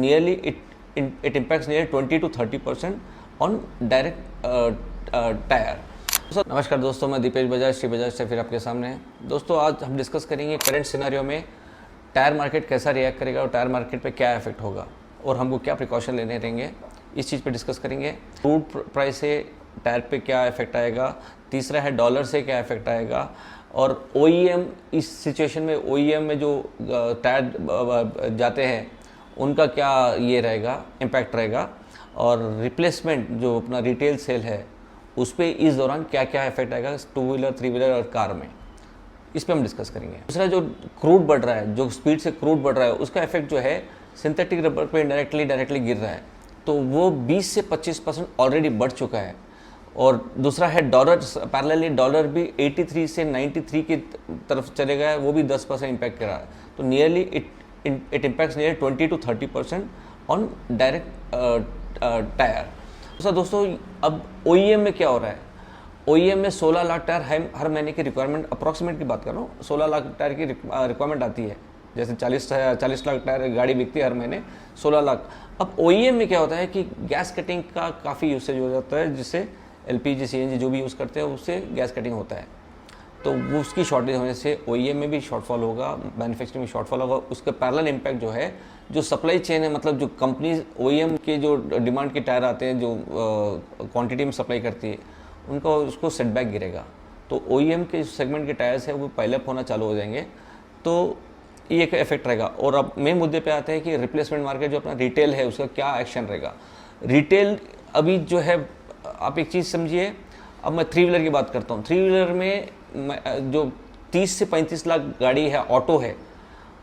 nearly it impacts nearly 20 to 30% on direct tyre. नमस्कार दोस्तों, मैं दीपेश बजाज श्री बजाज से फिर आपके सामने हैं। दोस्तों आज हम डिस्कस करेंगे करंट सिनेरियो में टायर मार्केट कैसा रिएक्ट करेगा और टायर मार्केट पे क्या इफेक्ट होगा और हमको क्या प्रिकॉशन लेने रहेंगे, इस चीज़ पे डिस्कस करेंगे। क्रूड प्राइस से टायर पे क्या इफेक्ट आएगा, तीसरा है डॉलर से क्या इफेक्ट आएगा, और OEM इस सिचुएशन में OEM में जो टायर जाते हैं उनका क्या ये रहेगा, इम्पैक्ट रहेगा, और रिप्लेसमेंट जो अपना रिटेल सेल है उस पर इस दौरान क्या क्या इफेक्ट आएगा 2 व्हीलर 3 व्हीलर और कार में, इस पर हम डिस्कस करेंगे। दूसरा जो क्रूड बढ़ रहा है, जो स्पीड से क्रूड बढ़ रहा है, उसका इफेक्ट जो है सिंथेटिक रबर पे डायरेक्टली गिर रहा है, तो वो 20 से 25% ऑलरेडी बढ़ चुका है। और दूसरा है डॉलर, पैरेलली डॉलर भी 83 से 93 की तरफ चले गया है, वो भी 10% इम्पैक्ट कर रहा है। तो nearly it impacts near 20 to 30% on direct tyre. दोस्तों अब OEM में क्या हो रहा है, OEM में 16 लाख टायर हर महीने की रिक्वायरमेंट, अप्रॉक्सीमेट की बात कर रहा हूँ, 16 लाख टायर की रिक्वायरमेंट आती है। जैसे 40 लाख टायर गाड़ी बिकती है हर महीने, 16 लाख। अब OEM में क्या होता है कि गैस कटिंग का काफ़ी यूसेज हो जाता है, जिससे LPG CNG जो भी यूज़ करते हैं उससे गैस कटिंग होता है, तो वो उसकी शॉर्टेज होने से OEM में भी शॉर्टफॉल होगा, मैन्युफैक्चरिंग में शॉर्टफॉल होगा। उसका पैरेलल इम्पैक्ट जो है, जो सप्लाई चेन है, मतलब जो कंपनीज OEM के जो डिमांड के टायर आते हैं, जो क्वांटिटी में सप्लाई करती है, उनका उसको सेटबैक गिरेगा। तो OEM के सेगमेंट के टायर्स है वो पहले अप होना चालू हो जाएंगे, तो ये एक इफेक्ट रहेगा। और अब मेन मुद्दे पे आते हैं कि रिप्लेसमेंट मार्केट जो अपना रिटेल है उसका क्या एक्शन रहेगा। रिटेल अभी जो है, आप एक चीज़ समझिए, अब मैं 3 व्हीलर की बात करता हूँ। 3 व्हीलर में जो 30 से 35 लाख गाड़ी है, ऑटो है,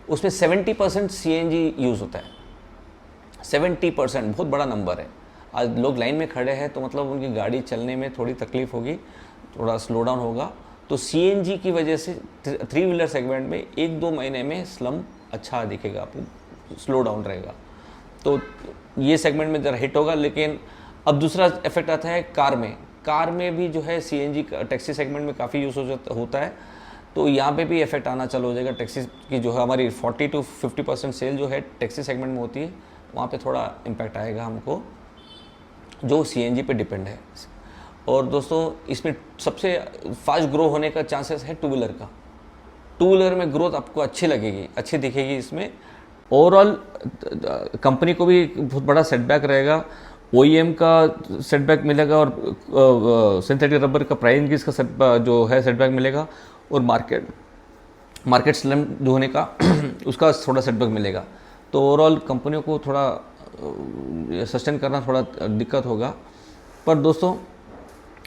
उसमें 70% CNG यूज़ होता है। 70% बहुत बड़ा नंबर है। आज लोग लाइन में खड़े हैं तो मतलब उनकी गाड़ी चलने में थोड़ी तकलीफ होगी, थोड़ा स्लो डाउन होगा। तो CNG की वजह से 3 व्हीलर सेगमेंट में 1-2 महीने में स्लम अच्छा दिखेगा, आपको स्लो डाउन रहेगा, तो ये सेगमेंट में ज़रा हिट होगा। लेकिन अब दूसरा इफेक्ट आता है कार में भी जो है CNG टैक्सी सेगमेंट में काफ़ी यूज़ होता है, तो यहाँ पे भी इफेक्ट आना चालू हो जाएगा। टैक्सी की जो है हमारी 40 to 50% सेल जो है टैक्सी सेगमेंट में होती है, वहाँ पे थोड़ा इम्पैक्ट आएगा हमको, जो CNG पे डिपेंड है। और दोस्तों इसमें सबसे फास्ट ग्रो होने का चांसेस है 2 व्हीलर का। 2 व्हीलर में ग्रोथ आपको अच्छी लगेगी, अच्छी दिखेगी। इसमें ओवरऑल कंपनी को भी बहुत बड़ा सेटबैक रहेगा, OEM का सेटबैक मिलेगा, और सिंथेटिक रबर का प्राइस इंक्रीज का जो है सेटबैक मिलेगा, और मार्केट स्लम जो होने का उसका थोड़ा सेटबैक मिलेगा। तो ओवरऑल कंपनियों को थोड़ा सस्टेन करना थोड़ा दिक्कत होगा। पर दोस्तों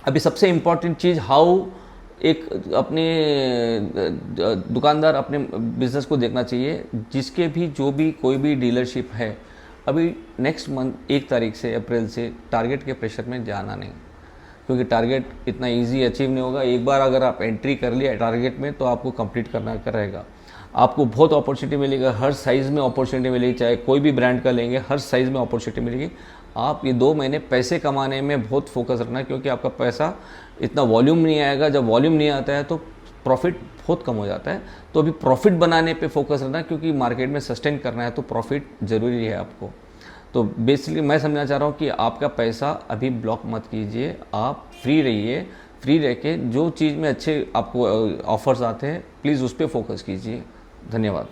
अभी सबसे इम्पॉर्टेंट चीज़, हाउ एक अपने दुकानदार अपने बिज़नेस को देखना चाहिए, जिसके भी जो भी कोई भी डीलरशिप है, अभी नेक्स्ट मंथ 1 तारीख से, अप्रैल से टारगेट के प्रेशर में जाना नहीं, क्योंकि टारगेट इतना इजी अचीव नहीं होगा। एक बार अगर आप एंट्री कर लिया टारगेट में तो आपको कंप्लीट करना रहेगा। आपको बहुत अपॉर्चुनिटी मिलेगा, हर साइज़ में अपॉर्चुनिटी मिलेगी, चाहे कोई भी ब्रांड का लेंगे, हर साइज़ में अपॉर्चुनिटी मिलेगी। आप ये 2 महीने पैसे कमाने में बहुत फोकस रखना, क्योंकि आपका पैसा इतना वॉल्यूम नहीं आएगा। जब वॉल्यूम नहीं आता है तो प्रॉफिट बहुत कम हो जाता है। तो अभी प्रॉफिट बनाने पे फोकस रखना, क्योंकि मार्केट में सस्टेन करना है तो प्रॉफिट ज़रूरी है आपको। तो बेसिकली मैं समझना चाह रहा हूँ कि आपका पैसा अभी ब्लॉक मत कीजिए, आप फ्री रहिए। फ्री रह के जो चीज़ में अच्छे आपको ऑफर्स आते हैं, प्लीज़ उस पर फोकस कीजिए। धन्यवाद।